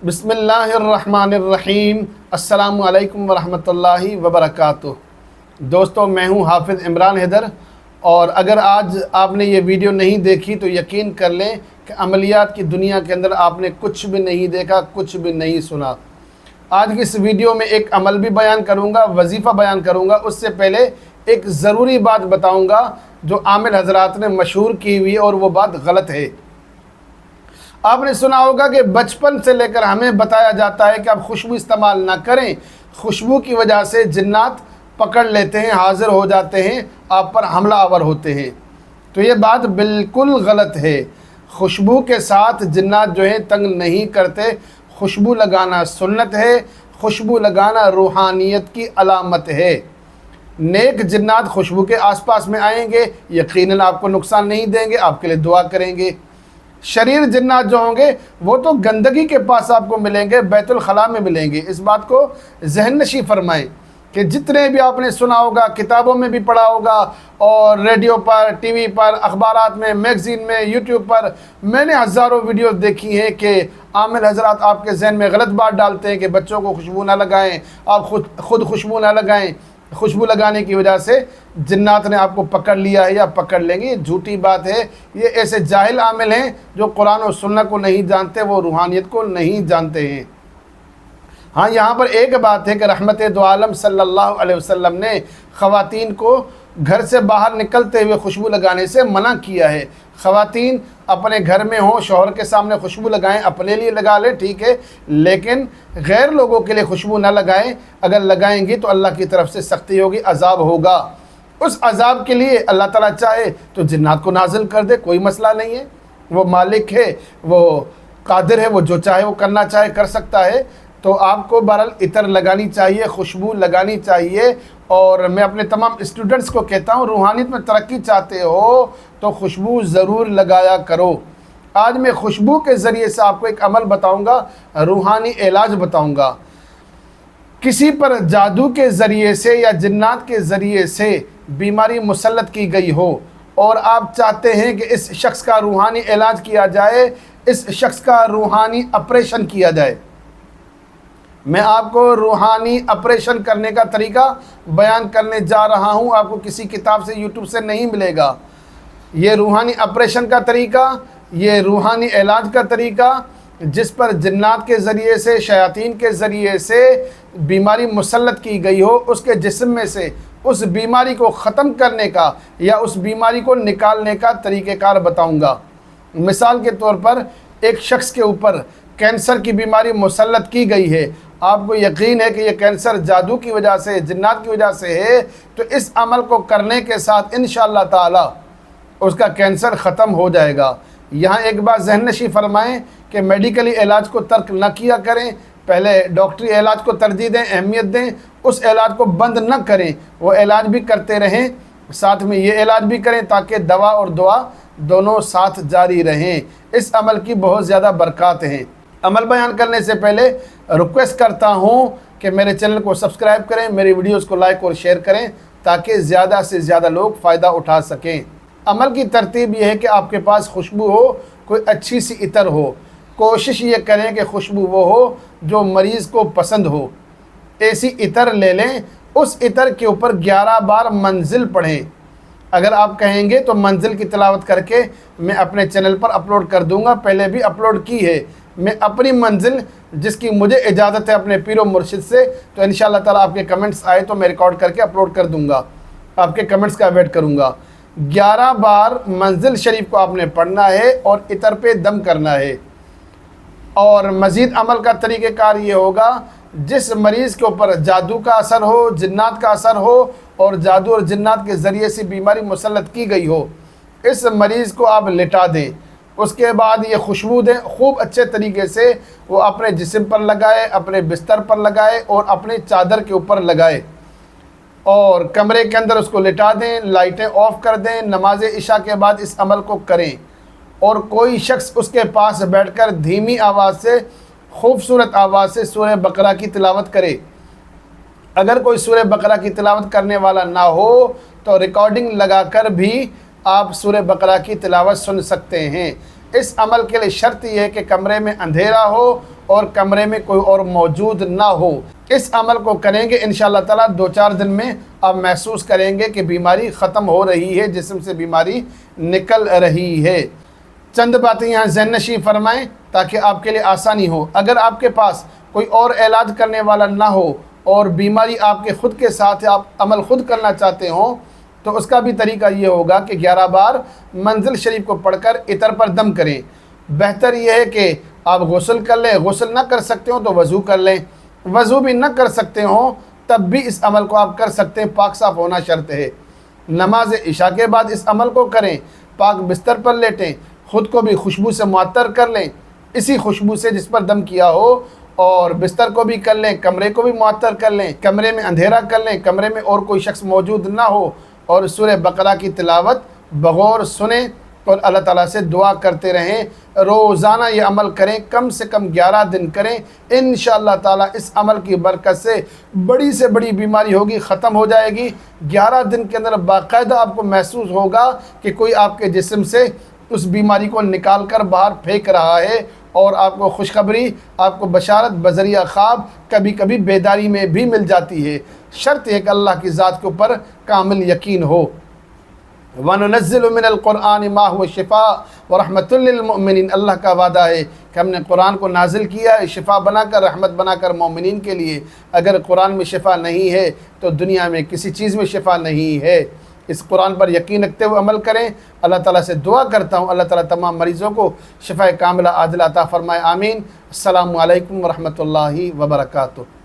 बिस्मिल्लाहिर्रहमानिर्रहीम। अस्सलामु अलैकुम वरहमतुल्लाहि वबरकातुह। दोस्तों, मैं हूं हाफिज़ इमरान हैदर, और अगर आज आपने ये वीडियो नहीं देखी तो यकीन कर लें कि अमलियात की दुनिया के अंदर आपने कुछ भी नहीं देखा, कुछ भी नहीं सुना। आज की इस वीडियो में एक अमल भी बयान करूंगा, वजीफ़ा बयान करूंगा। उससे पहले एक ज़रूरी बात बताऊंगा जो आमिल हजरात ने मशहूर की हुई है और वो बात गलत है। आपने सुना होगा कि बचपन से लेकर हमें बताया जाता है कि आप खुशबू इस्तेमाल ना करें, खुशबू की वजह से जिन्नात पकड़ लेते हैं, हाजिर हो जाते हैं, आप पर हमला आवर होते हैं। तो ये बात बिल्कुल गलत है। खुशबू के साथ जिन्नात जो है तंग नहीं करते। खुशबू लगाना सुन्नत है, खुशबू लगाना रूहानियत की अलामत है। नेक जिन्नात खुशबू के आसपास में आएंगे, यकीनन आपको नुकसान नहीं देंगे, आपके लिए दुआ करेंगे। शरीर जिन्नात जो होंगे वो तो गंदगी के पास आपको मिलेंगे, बैतुल खला में मिलेंगे। इस बात को जहन नशी फरमाएं कि जितने भी आपने सुना होगा, किताबों में भी पढ़ा होगा, और रेडियो पर, टीवी पर, अखबारात में, मैगज़ीन में, यूट्यूब पर मैंने हज़ारों वीडियोस देखी हैं कि आमिल हजरात आपके जहन में गलत बात डालते हैं कि बच्चों को खुशबू ना लगाएं, आप खुद खुशबू ना लगाएं, खुशबू लगाने की वजह से जिन्नात ने आपको पकड़ लिया है या पकड़ लेंगे। ये झूठी बात है। ये ऐसे जाहिल आमिल हैं जो कुरान और सुन्नत को नहीं जानते, वो रूहानियत को नहीं जानते हैं। हाँ, यहाँ पर एक बात है कि रहमत दो आलम सल्लल्लाहु अलैहि वसल्लम ने ख़वातीन को घर से बाहर निकलते हुए खुशबू लगाने से मना किया है। ख़वातीन अपने घर में हों, शौहर के सामने खुशबू लगाएं, अपने लिए लगा लें, ठीक है, लेकिन गैर लोगों के लिए खुशबू ना लगाएं। अगर लगाएंगी तो अल्लाह की तरफ से सख्ती होगी, अजाब होगा। उस अजाब के लिए अल्लाह ताला चाहे तो जिन्नात को नाजिल कर दे, कोई मसला नहीं है। वो मालिक है, वो कादिर है, वो जो चाहे वो करना चाहे कर सकता है। तो आपको बहरहाल इतर लगानी चाहिए, खुशबू लगानी चाहिए। और मैं अपने तमाम स्टूडेंट्स को कहता हूँ, रूहानियत में तरक्की चाहते हो तो खुशबू ज़रूर लगाया करो। आज मैं खुशबू के ज़रिए से आपको एक अमल बताऊँगा, रूहानी इलाज बताऊँगा। किसी पर जादू के ज़रिए से या जिन्नात के ज़रिए से बीमारी मुसल्लत की गई हो और आप चाहते हैं कि इस शख्स का रूहानी इलाज किया जाए, इस शख्स का रूहानी ऑपरेशन किया जाए, मैं आपको रूहानी ऑपरेशन करने का तरीका बयान करने जा रहा हूं। आपको किसी किताब से, यूट्यूब से नहीं मिलेगा। ये रूहानी ऑपरेशन का तरीका, ये रूहानी इलाज का तरीका, जिस पर जिन्नात के ज़रिए से, शयातीन के ज़रिए से बीमारी मुसल्लत की गई हो, उसके जिस्म में से उस बीमारी को ख़त्म करने का या उस बीमारी को निकालने का तरीक़ेकार बताऊँगा। मिसाल के तौर पर एक शख्स के ऊपर कैंसर की बीमारी मुसल्लत की गई है, आपको यकीन है कि ये कैंसर जादू की वजह से, जिन्नात की वजह से है, तो इस अमल को करने के साथ इंशाअल्लाह ताला उसका कैंसर ख़त्म हो जाएगा। यहाँ एक बात ज़हन नशी फरमाएँ कि मेडिकली इलाज को तर्क न किया करें, पहले डॉक्टरी इलाज को तरजीह दें, अहमियत दें, उस इलाज को बंद न करें, वो इलाज भी करते रहें, साथ में ये इलाज भी करें ताकि दवा और दुआ दोनों साथ जारी रहें। इस अमल की बहुत ज़्यादा बरकत हैं। अमल बयान करने से पहले रिक्वेस्ट करता हूँ कि मेरे चैनल को सब्सक्राइब करें, मेरी वीडियोस को लाइक और शेयर करें ताकि ज़्यादा से ज़्यादा लोग फ़ायदा उठा सकें। अमल की तरतीब यह है कि आपके पास खुशबू हो, कोई अच्छी सी इतर हो। कोशिश ये करें कि खुशबू वो हो जो मरीज़ को पसंद हो। ऐसी इतर ले लें, उस इतर के ऊपर 11 बार मंजिल पढ़ें। अगर आप कहेंगे तो मंजिल की तिलावत करके मैं अपने चैनल पर अपलोड कर दूंगा, पहले भी अपलोड की है। मैं अपनी मंजिल, जिसकी मुझे इजाज़त है अपने पीरो मुर्शिद से, तो इंशाअल्लाह ताला आपके कमेंट्स आए तो मैं रिकॉर्ड करके अपलोड कर दूंगा, आपके कमेंट्स का वेट करूंगा। 11 बार मंजिल शरीफ को आपने पढ़ना है और इतर पे दम करना है। और मज़ीद अमल का तरीक़ेकार ये होगा, जिस मरीज़ के ऊपर जादू का असर हो, जिन्नात का असर हो और जादू और जिन्नात के ज़रिए से बीमारी मुसल्लत की गई हो, इस मरीज़ को आप लिटा दें। उसके बाद ये खुशबू दें, खूब अच्छे तरीके से वो अपने जिस्म पर लगाए, अपने बिस्तर पर लगाए और अपने चादर के ऊपर लगाए, और कमरे के अंदर उसको लिटा दें, लाइटें ऑफ़ कर दें। नमाज इशा के बाद इस अमल को करें और कोई शख्स उसके पास बैठकर धीमी आवाज़ से, खूबसूरत आवाज़ से सूरह बकरा की तिलावत करे। अगर कोई सूरह बकरा की तिलावत करने वाला ना हो तो रिकॉर्डिंग लगाकर भी आप सूरह बकरा की तिलावत सुन सकते हैं। اس عمل کے لیے شرط یہ ہے کہ کمرے میں اندھیرا ہو اور کمرے میں کوئی اور موجود نہ ہو۔ اس عمل کو کریں گے انشاءاللہ تعالیٰ 2-4 دن میں آپ محسوس کریں گے کہ بیماری ختم ہو رہی ہے، جسم سے بیماری نکل رہی ہے۔ چند باتیں یہاں ذہن نشین فرمائیں تاکہ آپ کے لیے آسانی ہو۔ اگر آپ کے پاس کوئی اور علاج کرنے والا نہ ہو اور بیماری آپ کے خود کے ساتھ ہے، آپ عمل خود کرنا چاہتے ہوں، تو اس کا بھی طریقہ یہ ہوگا کہ 11 بار منزل شریف کو پڑھ کر عطر پر دم کریں۔ بہتر یہ ہے کہ آپ غسل کر لیں، غسل نہ کر سکتے ہوں تو وضو کر لیں، وضو بھی نہ کر سکتے ہوں تب بھی اس عمل کو آپ کر سکتے ہیں، پاک صاف ہونا شرط ہے۔ نماز عشاء کے بعد اس عمل کو کریں، پاک بستر پر لیٹیں، خود کو بھی خوشبو سے معطر کر لیں، اسی خوشبو سے جس پر دم کیا ہو، اور بستر کو بھی کر لیں، کمرے کو بھی معطر کر لیں، کمرے میں اندھیرا کر لیں، کمرے میں اور کوئی شخص موجود نہ ہو، اور سورہ بقرہ کی تلاوت بغور سنیں اور اللہ تعالیٰ سے دعا کرتے رہیں۔ روزانہ یہ عمل کریں، کم سے کم 11 دن کریں، انشاءاللہ تعالیٰ اس عمل کی برکت سے بڑی بیماری ہوگی ختم ہو جائے گی۔ 11 دن کے اندر باقاعدہ آپ کو محسوس ہوگا کہ کوئی آپ کے جسم سے اس بیماری کو نکال کر باہر پھینک رہا ہے، اور آپ کو خوشخبری، آپ کو بشارت بذریعہ خواب، کبھی کبھی بیداری میں بھی مل جاتی ہے۔ شرط ہے کہ اللہ کی ذات کے اوپر کامل یقین ہو۔ وَنُنَزِّلُ مِنَ الْقُرْآنِ مَا هُوَ شِفَاءٌ وَرَحْمَةٌ لِّلْمُؤْمِنِينَ، اللہ کا وعدہ ہے کہ ہم نے قرآن کو نازل کیا ہے شفا بنا کر، رحمت بنا کر مومنین کے لیے۔ اگر قرآن میں شفا نہیں ہے تو دنیا میں کسی چیز میں شفا نہیں ہے۔ اس قرآن پر یقین رکھتے ہوئے عمل کریں۔ اللہ تعالیٰ سے دعا کرتا ہوں اللہ تعالیٰ تمام مریضوں کو شفا کاملہ عاجلہ عطا فرمائے، آمین۔ السلام علیکم ورحمۃ اللہ وبرکاتہ۔